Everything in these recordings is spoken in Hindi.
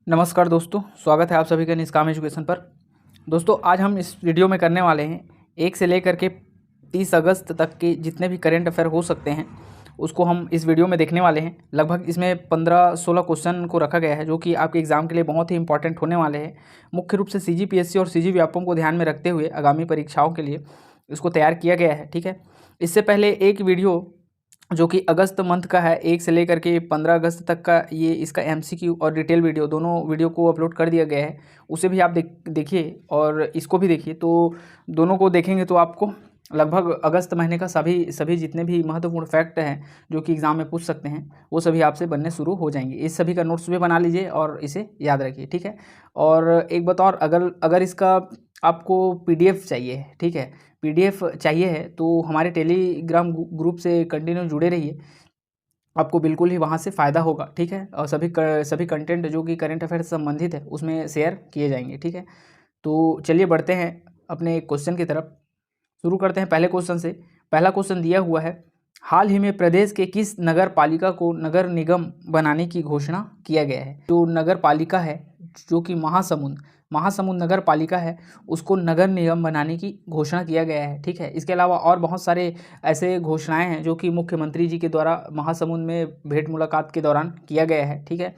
नमस्कार दोस्तों, स्वागत है आप सभी का निष्काम एजुकेशन पर। दोस्तों आज हम इस वीडियो में करने वाले हैं 1 से लेकर के 30 अगस्त तक के जितने भी करंट अफेयर हो सकते हैं उसको हम इस वीडियो में देखने वाले हैं। लगभग इसमें 15-16 क्वेश्चन को रखा गया है जो कि आपके एग्जाम के लिए बहुत ही इंपॉर्टेंट होने वाले हैं। मुख्य रूप से CGPSC और CG व्यापम को ध्यान में रखते हुए आगामी परीक्षाओं के लिए इसको तैयार किया गया है। ठीक है, इससे पहले एक वीडियो जो कि अगस्त मंथ का है 1 से लेकर के 15 अगस्त तक का, ये इसका MCQ और डिटेल वीडियो दोनों वीडियो को अपलोड कर दिया गया है। उसे भी आप देखिए और इसको भी देखिए। तो दोनों को देखेंगे तो आपको लगभग अगस्त महीने का सभी जितने भी महत्वपूर्ण फैक्ट हैं जो कि एग्ज़ाम में पूछ सकते हैं वो सभी आपसे बनने शुरू हो जाएंगे। इस सभी का नोट्स भी बना लीजिए और इसे याद रखिए। ठीक है, और एक बात और, अगर इसका आपको PDF चाहिए, ठीक है, PDF चाहिए है तो हमारे टेलीग्राम ग्रुप से कंटिन्यू जुड़े रहिए, आपको बिल्कुल ही वहाँ से फ़ायदा होगा। ठीक है, और सभी कंटेंट जो कि करंट अफेयर से संबंधित है उसमें शेयर किए जाएंगे। ठीक है, तो चलिए बढ़ते हैं अपने क्वेश्चन की तरफ। शुरू करते हैं पहले क्वेश्चन से। पहला क्वेश्चन दिया हुआ है, हाल ही में प्रदेश के किस नगर पालिका को नगर निगम बनाने की घोषणा किया गया है। जो नगर पालिका है जो कि महासमुंद नगर पालिका है उसको नगर निगम बनाने की घोषणा किया गया है। ठीक है, इसके अलावा और बहुत सारे ऐसे घोषणाएं हैं जो कि मुख्यमंत्री जी के द्वारा महासमुंद में भेंट मुलाकात के दौरान किया गया है। ठीक है,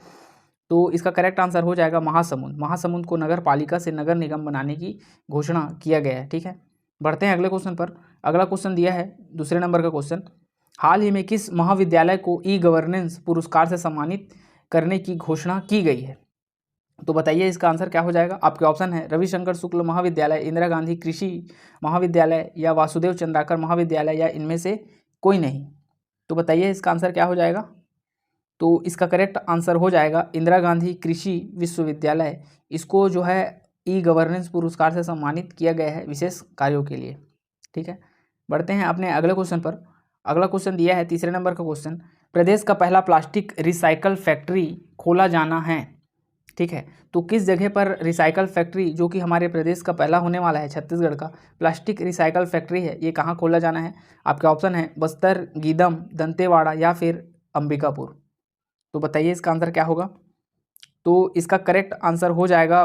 तो इसका करेक्ट आंसर हो जाएगा महासमुंद को नगर पालिका से नगर निगम बनाने की घोषणा किया गया है। ठीक है, बढ़ते हैं अगले क्वेश्चन पर। अगला क्वेश्चन दिया है दूसरे नंबर का क्वेश्चन, हाल ही में किस महाविद्यालय को ई-गवर्नेंस पुरस्कार से सम्मानित करने की घोषणा की गई है। तो बताइए इसका आंसर क्या हो जाएगा। आपके ऑप्शन है रविशंकर शुक्ल महाविद्यालय, इंदिरा गांधी कृषि महाविद्यालय या वासुदेव चंद्राकर महाविद्यालय या इनमें से कोई नहीं। तो बताइए इसका आंसर क्या हो जाएगा। तो इसका करेक्ट आंसर हो जाएगा इंदिरा गांधी कृषि विश्वविद्यालय। इसको जो है ई-गवर्नेंस पुरस्कार से सम्मानित किया गया है विशेष कार्यों के लिए। ठीक है, बढ़ते हैं अपने अगले क्वेश्चन पर। अगला क्वेश्चन दिया है तीसरे नंबर का क्वेश्चन, प्रदेश का पहला प्लास्टिक रिसाइकल फैक्ट्री खोला जाना है। ठीक है, तो किस जगह पर रिसाइकल फैक्ट्री जो कि हमारे प्रदेश का पहला होने वाला है, छत्तीसगढ़ का प्लास्टिक रिसाइकल फैक्ट्री है, ये कहाँ खोला जाना है। आपके ऑप्शन है बस्तर, गीदम, दंतेवाड़ा या फिर अंबिकापुर। तो बताइए इसका आंसर क्या होगा। तो इसका करेक्ट आंसर हो जाएगा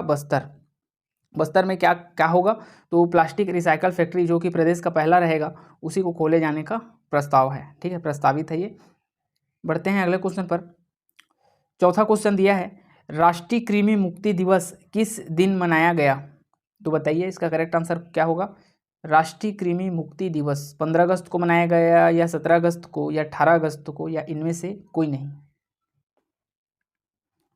बस्तर में क्या क्या होगा। तो प्लास्टिक रिसाइकल फैक्ट्री जो कि प्रदेश का पहला रहेगा उसी को खोले जाने का प्रस्ताव है। ठीक है, प्रस्तावित है ये। बढ़ते हैं अगले क्वेश्चन पर। चौथा क्वेश्चन दिया है, राष्ट्रीय कृमि मुक्ति दिवस किस दिन मनाया गया। तो बताइए इसका करेक्ट आंसर क्या होगा। राष्ट्रीय कृमि मुक्ति दिवस 15 अगस्त को मनाया गया या 17 अगस्त को या 18 अगस्त को या इनमें से कोई नहीं।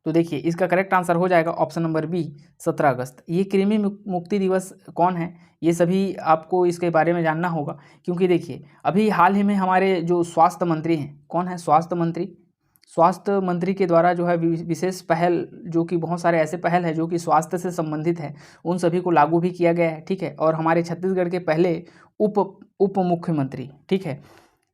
तो देखिए इसका करेक्ट आंसर हो जाएगा ऑप्शन नंबर बी, 17 अगस्त। ये कृमि मुक्ति दिवस कौन है ये सभी आपको इसके बारे में जानना होगा, क्योंकि देखिए अभी हाल ही में हमारे जो स्वास्थ्य मंत्री हैं, कौन है स्वास्थ्य मंत्री के द्वारा जो है विशेष पहल, जो कि बहुत सारे ऐसे पहल है जो कि स्वास्थ्य से संबंधित है, उन सभी को लागू भी किया गया है। ठीक है, और हमारे छत्तीसगढ़ के पहले उप मुख्यमंत्री, ठीक है,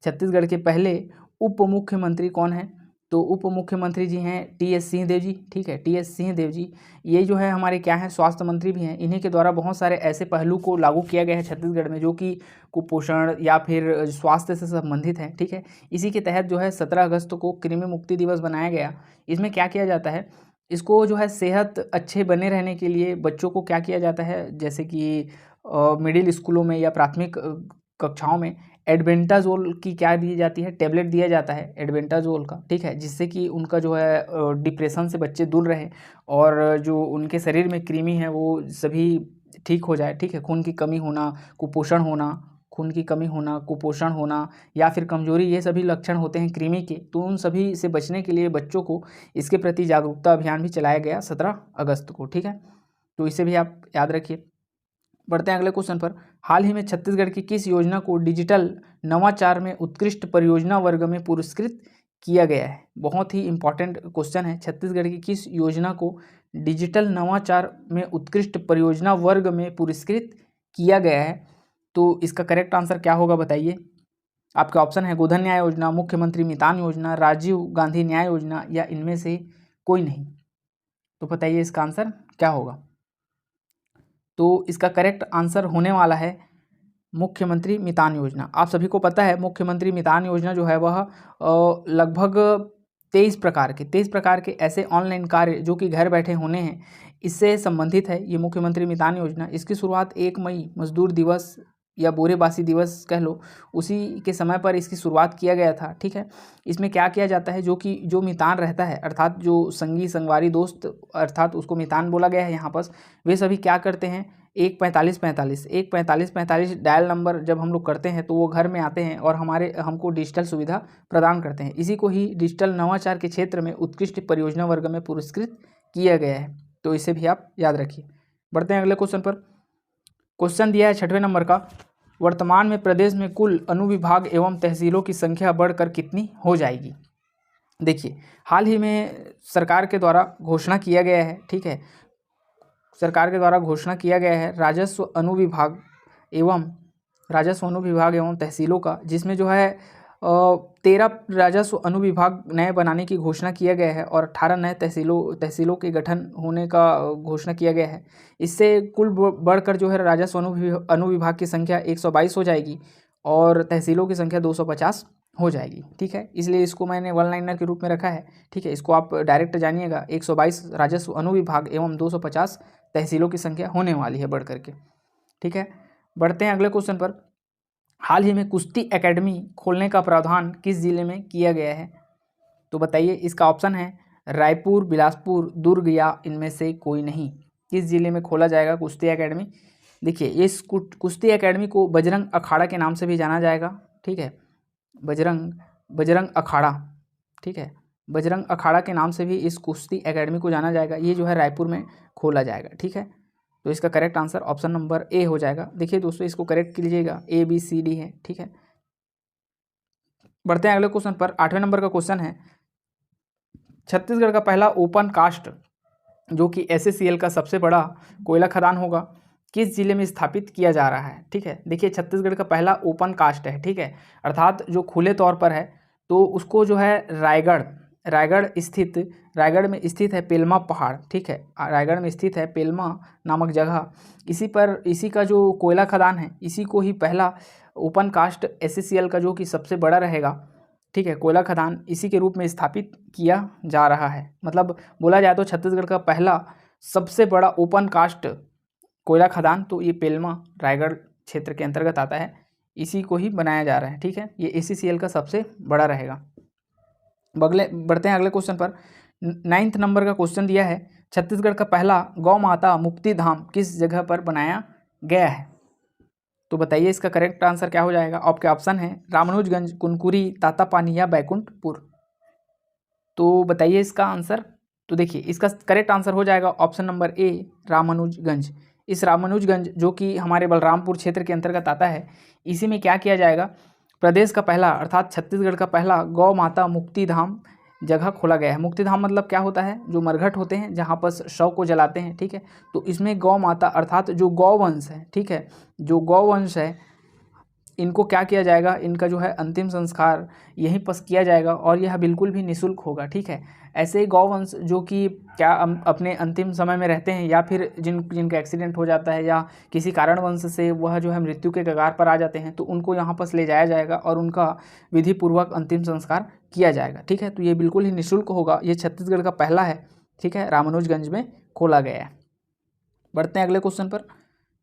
छत्तीसगढ़ के पहले उप मुख्यमंत्री कौन है। तो उप मुख्यमंत्री जी हैं TS सिंहदेव जी। ठीक है, TS सिंहदेव जी ये जो है हमारे क्या है, स्वास्थ्य मंत्री भी हैं। इन्हीं के द्वारा बहुत सारे ऐसे पहलू को लागू किया गया है छत्तीसगढ़ में जो कि कुपोषण या फिर स्वास्थ्य से संबंधित है। ठीक है, इसी के तहत जो है 17 अगस्त को कृमि मुक्ति दिवस बनाया गया। इसमें क्या किया जाता है, इसको जो है सेहत अच्छे बने रहने के लिए बच्चों को क्या किया जाता है, जैसे कि मिडिल स्कूलों में या प्राथमिक कक्षाओं में एडबेंटाजोल की क्या दी जाती है, टैबलेट दिया जाता है एडबेंटाजोल का। ठीक है, जिससे कि उनका जो है डिप्रेशन से बच्चे दूर रहे और जो उनके शरीर में कृमि है वो सभी ठीक हो जाए। ठीक है, खून की कमी होना, कुपोषण होना या फिर कमजोरी, ये सभी लक्षण होते हैं कृमि के। तो उन सभी से बचने के लिए बच्चों को इसके प्रति जागरूकता अभियान भी चलाया गया 17 अगस्त को। ठीक है, तो इसे भी आप याद रखिए। बढ़ते हैं अगले क्वेश्चन पर। हाल ही में छत्तीसगढ़ की किस योजना को डिजिटल नवाचार में उत्कृष्ट परियोजना वर्ग में पुरस्कृत किया गया है। बहुत ही इंपॉर्टेंट क्वेश्चन है। छत्तीसगढ़ की किस योजना को डिजिटल नवाचार में उत्कृष्ट परियोजना वर्ग में पुरस्कृत किया गया है। तो इसका करेक्ट आंसर क्या होगा बताइए। आपके ऑप्शन है गोधन न्याय योजना, मुख्यमंत्री मितान योजना, राजीव गांधी न्याय योजना या इनमें से कोई नहीं। तो बताइए इसका आंसर क्या होगा। तो इसका करेक्ट आंसर होने वाला है मुख्यमंत्री मितान योजना। आप सभी को पता है मुख्यमंत्री मितान योजना जो है वह लगभग 23 प्रकार के ऐसे ऑनलाइन कार्य जो कि घर बैठे होने हैं, इससे संबंधित है ये मुख्यमंत्री मितान योजना। इसकी शुरुआत 1 मई मजदूर दिवस या बोरेबासी दिवस कह लो, उसी के समय पर इसकी शुरुआत किया गया था। ठीक है, इसमें क्या किया जाता है, जो मितान रहता है अर्थात जो संगी संगवारी दोस्त अर्थात उसको मितान बोला गया है यहाँ पर, वे सभी क्या करते हैं 14545 डायल नंबर जब हम लोग करते हैं तो वो घर में आते हैं और हमको डिजिटल सुविधा प्रदान करते हैं। इसी को ही डिजिटल नवाचार के क्षेत्र में उत्कृष्ट परियोजना वर्ग में पुरस्कृत किया गया है, तो इसे भी आप याद रखिए। बढ़ते हैं अगले क्वेश्चन पर। क्वेश्चन दिया है 6वें नंबर का, वर्तमान में प्रदेश में कुल अनुविभाग एवं तहसीलों की संख्या बढ़कर कितनी हो जाएगी। देखिए, हाल ही में सरकार के द्वारा घोषणा किया गया है, ठीक है, सरकार के द्वारा घोषणा किया गया है राजस्व अनुविभाग एवं तहसीलों का, जिसमें जो है 13 राजस्व अनुविभाग नए बनाने की घोषणा किया गया है और 18 नए तहसीलों के गठन होने का घोषणा किया गया है। इससे कुल बढ़कर जो है राजस्व अनुविभाग की संख्या 122 हो जाएगी और तहसीलों की संख्या 250 हो जाएगी। ठीक है, इसलिए इसको मैंने वन लाइनर के रूप में रखा है। ठीक है, इसको आप डायरेक्ट जानिएगा, 122 राजस्व अनुविभाग एवं 250 तहसीलों की संख्या होने वाली है बढ़ करके। ठीक है, बढ़ते हैं अगले क्वेश्चन पर। हाल ही में कुश्ती एकेडमी खोलने का प्रावधान किस जिले में किया गया है, तो बताइए। इसका ऑप्शन है रायपुर, बिलासपुर, दुर्ग या इनमें से कोई नहीं। किस जिले में खोला जाएगा कुश्ती एकेडमी। देखिए, इस कुश्ती एकेडमी को बजरंग अखाड़ा के नाम से भी जाना जाएगा। ठीक है, बजरंग अखाड़ा, ठीक है, बजरंग अखाड़ा के नाम से भी इस कुश्ती एकेडमी को जाना जाएगा। ये जो है रायपुर में खोला जाएगा। ठीक है, तो इसका correct answer option number A हो जाएगा। देखिए दोस्तों, इसको करेक्ट कीजिएगा, ABCD है। ठीक है, बढ़ते हैं अगले क्वेश्चन पर। 8वें नंबर का क्वेश्चन है, छत्तीसगढ़ का पहला ओपन कास्ट जो कि SACL का सबसे बड़ा कोयला खदान होगा, किस जिले में स्थापित किया जा रहा है। ठीक है, देखिए छत्तीसगढ़ का पहला ओपन कास्ट है, ठीक है, अर्थात जो खुले तौर पर है, तो उसको जो है रायगढ़ में स्थित है पेलमा पहाड़। ठीक है, रायगढ़ में स्थित है पेलमा नामक जगह, इसी का जो कोयला खदान है, इसी को ही पहला ओपन कास्ट SACL का जो कि सबसे बड़ा रहेगा, ठीक है, कोयला खदान, इसी के रूप में स्थापित किया जा रहा है। मतलब बोला जाए तो छत्तीसगढ़ का पहला सबसे बड़ा ओपन कास्ट कोयला खदान तो ये पेलमा रायगढ़ क्षेत्र के अंतर्गत आता है, इसी को ही बनाया जा रहा है। ठीक है, ये SACL का सबसे बड़ा रहेगा। बढ़ते हैं अगले क्वेश्चन पर। 9th नंबर का क्वेश्चन दिया है, छत्तीसगढ़ का पहला गौ माता मुक्ति धाम किस जगह पर बनाया गया है, तो बताइए इसका करेक्ट आंसर क्या हो जाएगा। आपके ऑप्शन है रामानुजगंज, कुनकुरी, तातापानी या बैकुंठपुर, तो बताइए इसका आंसर। तो देखिए, इसका करेक्ट आंसर हो जाएगा ऑप्शन नंबर ए, रामानुजगंज। इस रामानुजगंज जो कि हमारे बलरामपुर क्षेत्र के अंतर्गत आता है, इसी में क्या किया जाएगा, प्रदेश का पहला अर्थात छत्तीसगढ़ का पहला गौ माता मुक्ति धाम जगह खोला गया है। मुक्ति धाम मतलब क्या होता है, जो मरघट होते हैं जहाँ पर शव को जलाते हैं। ठीक है, तो इसमें गौ माता अर्थात जो गौवंश है, ठीक है, जो गौवंश है, इनको क्या किया जाएगा, इनका जो है अंतिम संस्कार यहीं पर किया जाएगा और यह बिल्कुल भी निःशुल्क होगा। ठीक है, ऐसे ही गौवंश जो कि क्या अपने अंतिम समय में रहते हैं या फिर जिनका एक्सीडेंट हो जाता है या किसी कारणवश से वह जो है मृत्यु के कगार पर आ जाते हैं, तो उनको यहाँ पर ले जाया जाएगा और उनका विधिपूर्वक अंतिम संस्कार किया जाएगा। ठीक है, तो ये बिल्कुल ही निःशुल्क होगा। ये छत्तीसगढ़ का पहला है, ठीक है, रामानुजगंज में खोला गया है। बढ़ते हैं अगले क्वेश्चन पर।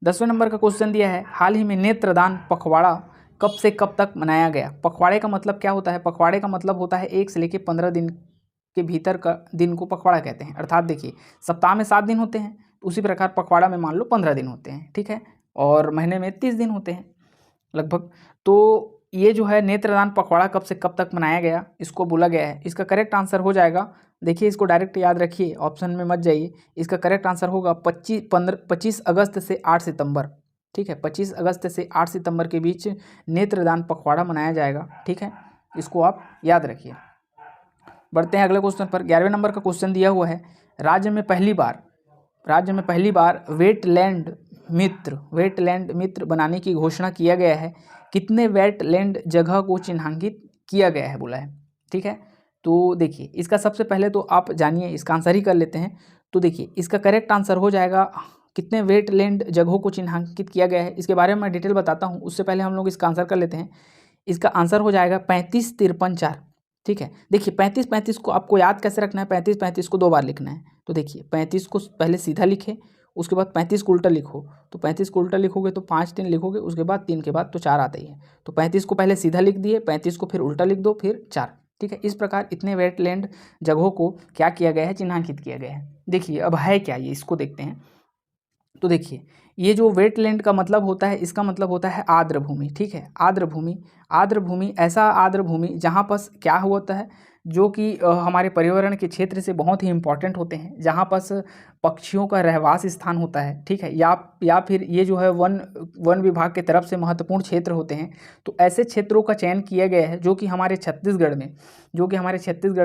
10वें नंबर का क्वेश्चन दिया है, हाल ही में नेत्रदान पखवाड़ा कब से कब तक मनाया गया। पखवाड़े का मतलब क्या होता है, पखवाड़े का मतलब होता है 1 से लेकर 15 दिन के भीतर का दिन को पखवाड़ा कहते हैं। अर्थात देखिए, सप्ताह में 7 दिन होते हैं, उसी प्रकार पखवाड़ा में मान लो 15 दिन होते हैं। ठीक है, और महीने में 30 दिन होते हैं लगभग। तो ये जो है नेत्रदान पखवाड़ा कब से कब तक मनाया गया, इसको बोला गया है। इसका करेक्ट आंसर हो जाएगा, देखिए इसको डायरेक्ट याद रखिए, ऑप्शन में मत जाइए। इसका करेक्ट आंसर होगा 25 अगस्त से 8 सितंबर। ठीक है, 25 अगस्त से 8 सितंबर के बीच नेत्रदान पखवाड़ा मनाया जाएगा। ठीक है, इसको आप याद रखिए। बढ़ते हैं अगले क्वेश्चन पर। 11वें नंबर का क्वेश्चन दिया हुआ है, राज्य में पहली बार वेटलैंड मित्र बनाने की घोषणा किया गया है। कितने वेटलैंड जगह को चिन्हांकित किया गया है बोला है। ठीक है, तो देखिए इसका सबसे पहले तो आप जानिए, इसका आंसर ही कर लेते हैं। तो देखिए इसका करेक्ट आंसर हो जाएगा, कितने वेटलैंड जगहों को चिन्हांकित किया गया है, इसके बारे में मैं डिटेल बताता हूँ। उससे पहले हम लोग इसका आंसर कर लेते हैं। इसका आंसर हो जाएगा 35 53 4। ठीक है। देखिए 35-35 को आपको याद कैसे रखना है, 35-35 को 2 बार लिखना है। तो देखिए 35 को पहले सीधा लिखे, उसके बाद 35 को उल्टा लिखो। तो 35 को उल्टा लिखोगे तो 5 3 लिखोगे, उसके बाद 3 के बाद तो 4 आता ही है। तो 35 को पहले सीधा लिख दिए, 35 को फिर उल्टा लिख दो, फिर 4। ठीक है। इस प्रकार इतने वेटलैंड जगहों को क्या किया गया है, चिन्हांकित किया गया है। देखिए अब है क्या ये, इसको देखते हैं। तो देखिए ये जो वेटलैंड का मतलब होता है, इसका मतलब होता है आर्द्र भूमि। ठीक है। आर्द्र भूमि, आर्द्र भूमि ऐसा आर्द्र भूमि जहाँ पर क्या होता है, जो कि हमारे पर्यावरण के क्षेत्र से बहुत ही इम्पोर्टेंट होते हैं, जहाँ पर पक्षियों का रहवास स्थान होता है। ठीक है। या फिर ये जो है वन विभाग के तरफ से महत्वपूर्ण क्षेत्र होते हैं। तो ऐसे क्षेत्रों का चयन किया गया है जो कि हमारे छत्तीसगढ़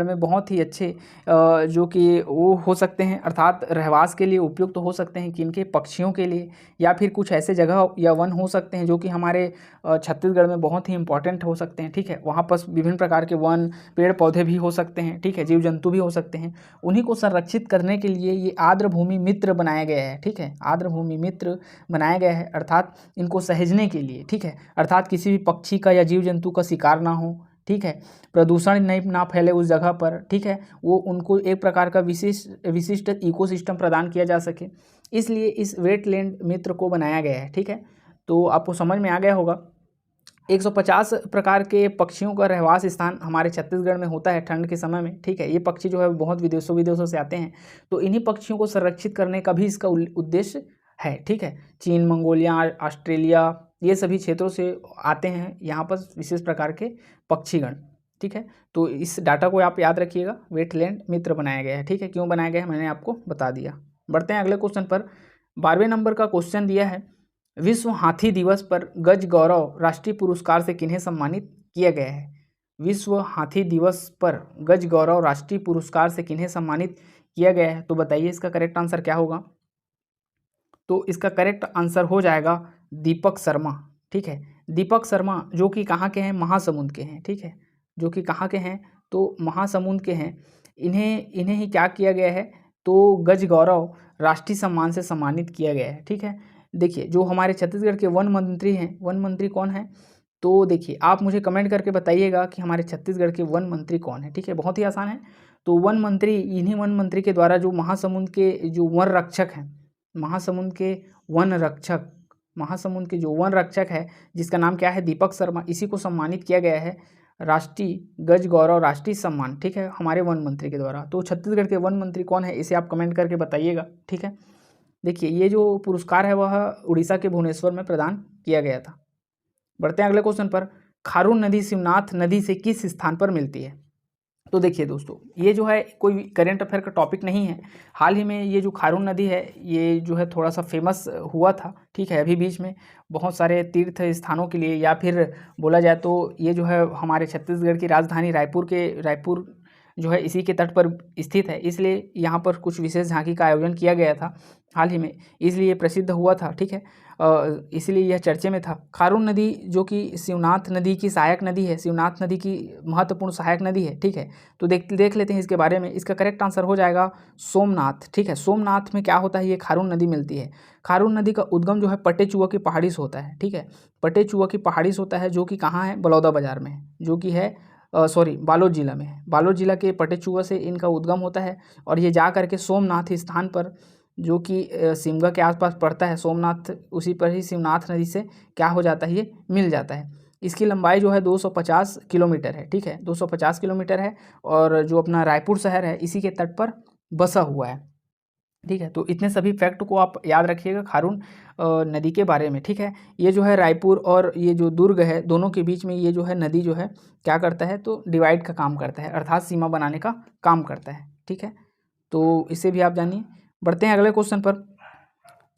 में बहुत ही अच्छे जो कि वो हो सकते हैं, अर्थात रहवास के लिए उपयुक्त हो सकते हैं, किनके पक्षियों के लिए, या फिर कुछ ऐसे जगह या वन हो सकते हैं जो कि हमारे छत्तीसगढ़ में बहुत ही इंपॉर्टेंट हो सकते हैं। ठीक है। वहाँ पर विभिन्न प्रकार के वन, पेड़ पौधे भी हो सकते हैं। ठीक है। जीव जंतु भी हो सकते हैं। उन्हीं को संरक्षित करने के लिए ये आर्द्र भूमि मित्र बनाया गया है। ठीक है। आर्द्र भूमि मित्र बनाया गया है, अर्थात इनको सहेजने के लिए। ठीक है। अर्थात किसी भी पक्षी का या जीव जंतु का शिकार ना हो। ठीक है। प्रदूषण नहीं ना फैले उस जगह पर। ठीक है। वो उनको एक प्रकार का विशिष्ट इकोसिस्टम प्रदान किया जा सके, इसलिए इस वेटलैंड मित्र को बनाया गया है। ठीक है। तो आपको समझ में आ गया होगा। 150 प्रकार के पक्षियों का रहवास स्थान हमारे छत्तीसगढ़ में होता है ठंड के समय में। ठीक है। ये पक्षी जो है बहुत विदेशों से आते हैं, तो इन्हीं पक्षियों को संरक्षित करने का भी इसका उद्देश्य है। ठीक है। चीन, मंगोलिया, ऑस्ट्रेलिया, ये सभी क्षेत्रों से आते हैं यहाँ पर विशेष प्रकार के पक्षीगण। ठीक है। तो इस डाटा को आप याद रखिएगा, वेटलैंड मित्र बनाया गया है। ठीक है। क्यों बनाया गया है मैंने आपको बता दिया। बढ़ते हैं अगले क्वेश्चन पर। 12वें नंबर का क्वेश्चन दिया है, विश्व हाथी दिवस पर गज गौरव राष्ट्रीय पुरस्कार से किन्हें सम्मानित किया गया है। विश्व हाथी दिवस पर गज गौरव राष्ट्रीय पुरस्कार से किन्हें सम्मानित किया गया है। तो बताइए इसका करेक्ट आंसर क्या होगा। तो इसका करेक्ट आंसर हो जाएगा दीपक शर्मा। ठीक है। दीपक शर्मा जो कि कहाँ के हैं, महासमुंद के हैं। ठीक है। जो कि कहाँ के हैं, तो महासमुंद के हैं। इन्हें ही क्या किया गया है, तो गज गौरव राष्ट्रीय सम्मान से सम्मानित किया गया है। ठीक है। देखिए जो हमारे छत्तीसगढ़ के वन मंत्री हैं, वन मंत्री कौन है, तो देखिए आप मुझे कमेंट करके बताइएगा कि हमारे छत्तीसगढ़ के वन मंत्री कौन है। ठीक है। बहुत ही आसान है। तो वन मंत्री, इन्हीं वन मंत्री के द्वारा जो महासमुंद के जो वन रक्षक हैं, महासमुंद के जो वन रक्षक है, जिसका नाम क्या है, दीपक शर्मा, इसी को सम्मानित किया गया है राष्ट्रीय गज गौरव राष्ट्रीय सम्मान। ठीक है। हमारे वन मंत्री के द्वारा। तो छत्तीसगढ़ के वन मंत्री कौन है, इसे आप कमेंट करके बताइएगा। ठीक है। देखिए ये जो पुरस्कार है वह उड़ीसा के भुवनेश्वर में प्रदान किया गया था। बढ़ते हैं अगले क्वेश्चन पर। खारून नदी शिवनाथ नदी से किस स्थान पर मिलती है। तो देखिए दोस्तों, ये जो है कोई करेंट अफेयर का टॉपिक नहीं है। हाल ही में ये जो खारून नदी है, ये जो है थोड़ा सा फेमस हुआ था। ठीक है। अभी बीच में बहुत सारे तीर्थ स्थानों के लिए, या फिर बोला जाए तो ये जो है हमारे छत्तीसगढ़ की राजधानी रायपुर जो है इसी के तट पर स्थित है, इसलिए यहाँ पर कुछ विशेष झांकी का आयोजन किया गया था हाल ही में, इसलिए ये प्रसिद्ध हुआ था। ठीक है। इसलिए यह चर्चे में था। खारून नदी जो कि शिवनाथ नदी की सहायक नदी है, शिवनाथ नदी की महत्वपूर्ण सहायक नदी है। ठीक है। तो देख लेते हैं इसके बारे में। इसका करेक्ट आंसर हो जाएगा सोमनाथ। ठीक है। सोमनाथ में क्या होता है, ये खारून नदी मिलती है। खारून नदी का उद्गम जो है पटेचुआ की पहाड़ी से होता है। ठीक है। पटेचुआ की पहाड़ी से होता है, जो कि कहाँ है, बलौदा बाजार में, जो कि है बालोद जिला में है। बालोद जिला के पटेचुआ से इनका उद्गम होता है, और ये जा करके सोमनाथ स्थान पर, जो कि शिमगा के आसपास पड़ता है, सोमनाथ उसी पर ही शिवनाथ नदी से क्या हो जाता है, ये मिल जाता है। इसकी लंबाई जो है 250 किलोमीटर है। ठीक है। 250 किलोमीटर है, और जो अपना रायपुर शहर है इसी के तट पर बसा हुआ है। ठीक है। तो इतने सभी फैक्ट को आप याद रखिएगा खारून नदी के बारे में। ठीक है। ये जो है रायपुर और ये जो दुर्ग है, दोनों के बीच में ये जो है नदी जो है क्या करता है, तो डिवाइड का काम करता है, अर्थात सीमा बनाने का काम करता है। ठीक है। तो इसे भी आप जानिए। बढ़ते हैं अगले क्वेश्चन पर।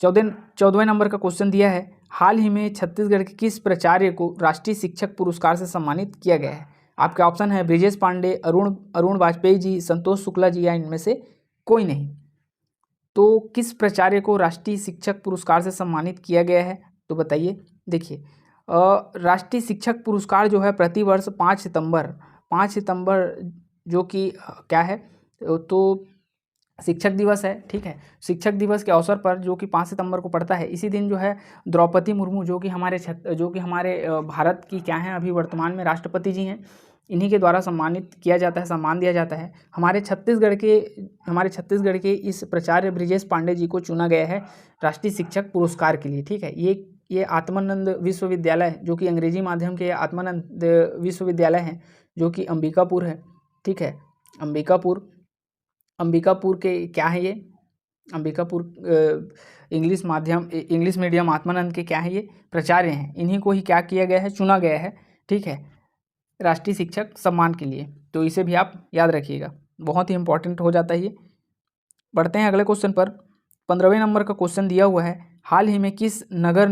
14वें नंबर का क्वेश्चन दिया है, हाल ही में छत्तीसगढ़ के किस प्राचार्य को राष्ट्रीय शिक्षक पुरस्कार से सम्मानित किया गया है। आपके ऑप्शन है ब्रिजेश पांडे, अरुण वाजपेयी जी, संतोष शुक्ला जी, या इनमें से कोई नहीं। तो किस प्राचार्य को राष्ट्रीय शिक्षक पुरस्कार से सम्मानित किया गया है, तो बताइए। देखिए राष्ट्रीय शिक्षक पुरस्कार जो है प्रतिवर्ष 5 सितंबर जो कि क्या है, तो शिक्षक दिवस है। ठीक है। शिक्षक दिवस के अवसर पर, जो कि 5 सितंबर को पड़ता है, इसी दिन जो है द्रौपदी मुर्मू, जो कि हमारे भारत की क्या हैं, अभी वर्तमान में राष्ट्रपति जी हैं, इन्हीं के द्वारा सम्मानित किया जाता है, सम्मान दिया जाता है। हमारे छत्तीसगढ़ के इस प्राचार्य ब्रिजेश पांडे जी को चुना गया है राष्ट्रीय शिक्षक पुरस्कार के लिए। ठीक है, ये आत्मानंद विश्वविद्यालय जो कि अंग्रेजी माध्यम के आत्मानंद विश्वविद्यालय हैं जो कि अंबिकापुर है। ठीक है, अंबिकापुर के क्या है ये, अंबिकापुर इंग्लिश मीडियम आत्मानंद के क्या है ये प्राचार्य हैं। इन्हीं को ही क्या किया गया है, चुना गया है। ठीक है, राष्ट्रीय शिक्षक सम्मान के लिए। तो इसे भी आप याद रखिएगा, बहुत ही इंपॉर्टेंट हो जाता है ये। बढ़ते हैं अगले क्वेश्चन पर। 15वें नंबर का क्वेश्चन दिया हुआ है, हाल ही में किस नगर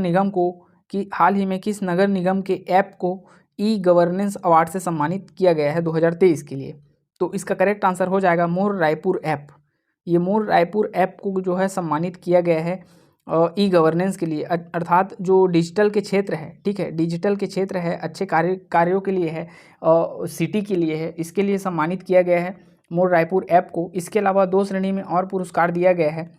निगम के ऐप को ई गवर्नेंस अवार्ड से सम्मानित किया गया है 2023 के लिए। तो इसका करेक्ट आंसर हो जाएगा मोर रायपुर ऐप। ये मोर रायपुर ऐप को जो है सम्मानित किया गया है ई गवर्नेंस के लिए, अर्थात जो डिजिटल के क्षेत्र है। ठीक है, डिजिटल के क्षेत्र है, अच्छे कार्यों के लिए है, सिटी के लिए है, इसके लिए सम्मानित किया गया है मोर रायपुर ऐप को। इसके अलावा 2 श्रेणी में और पुरस्कार दिया गया है।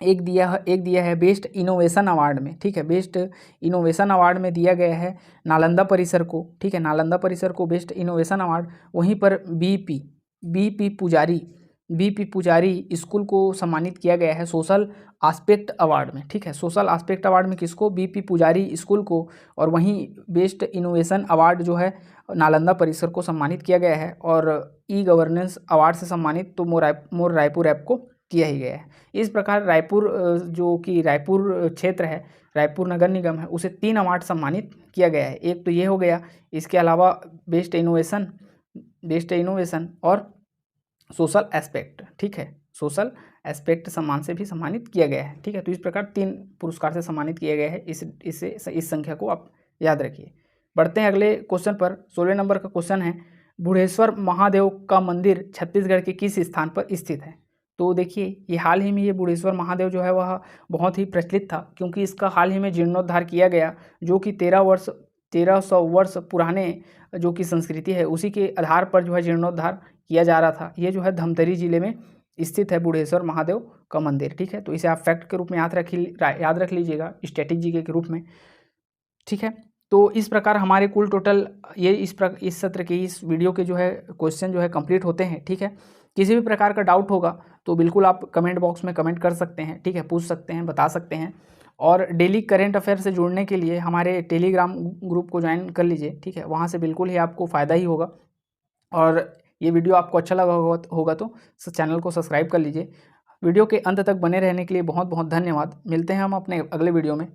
एक दिया है बेस्ट इनोवेशन अवार्ड में। ठीक है, बेस्ट इनोवेशन अवार्ड में दिया गया है नालंदा परिसर को। ठीक है, नालंदा परिसर को बेस्ट इनोवेशन अवार्ड। वहीं पर बीपी पुजारी स्कूल को सम्मानित किया गया है सोशल आस्पेक्ट अवार्ड में। ठीक है, सोशल आस्पेक्ट अवार्ड में किसको, बीपी पुजारी स्कूल को। और वहीं बेस्ट इनोवेशन अवार्ड जो है नालंदा परिसर को सम्मानित किया गया है। और ई गवर्नेंस अवार्ड से सम्मानित तो मोर रायपुर ऐप को किया ही गया है। इस प्रकार रायपुर जो कि रायपुर क्षेत्र है, रायपुर नगर निगम है, उसे 3 अवार्ड सम्मानित किया गया है। एक तो ये हो गया, इसके अलावा बेस्ट इनोवेशन और सोशल एस्पेक्ट। ठीक है, सोशल एस्पेक्ट सम्मान से भी सम्मानित किया गया है। ठीक है, तो इस प्रकार 3 पुरस्कार से सम्मानित किया गया है। इस संख्या को आप याद रखिए। बढ़ते हैं अगले क्वेश्चन पर। 16 नंबर का क्वेश्चन है, बुढ़ेश्वर महादेव का मंदिर छत्तीसगढ़ के किस स्थान पर स्थित है। तो देखिए, ये हाल ही में ये बुढ़ेश्वर महादेव जो है वह बहुत ही प्रचलित था, क्योंकि इसका हाल ही में जीर्णोद्धार किया गया, जो कि 1300 वर्ष पुराने जो कि संस्कृति है उसी के आधार पर जो है जीर्णोद्धार किया जा रहा था। ये जो है धमतरी जिले में स्थित है बुढ़ेश्वर महादेव का मंदिर। ठीक है, तो इसे आप फैक्ट के रूप में याद रख लीजिएगा, स्टैटिक जीके के रूप में। ठीक है, तो इस प्रकार हमारे कुल टोटल ये इस सत्र के इस वीडियो के जो है क्वेश्चन जो है कंप्लीट होते हैं। ठीक है, किसी भी प्रकार का डाउट होगा तो बिल्कुल आप कमेंट बॉक्स में कमेंट कर सकते हैं। ठीक है, पूछ सकते हैं, बता सकते हैं। और डेली करेंट अफेयर से जुड़ने के लिए हमारे टेलीग्राम ग्रुप को ज्वाइन कर लीजिए। ठीक है, वहाँ से बिल्कुल ही आपको फ़ायदा ही होगा। और ये वीडियो आपको अच्छा लगा होगा तो चैनल को सब्सक्राइब कर लीजिए। वीडियो के अंत तक बने रहने के लिए बहुत बहुत धन्यवाद। मिलते हैं हम अपने अगले वीडियो में।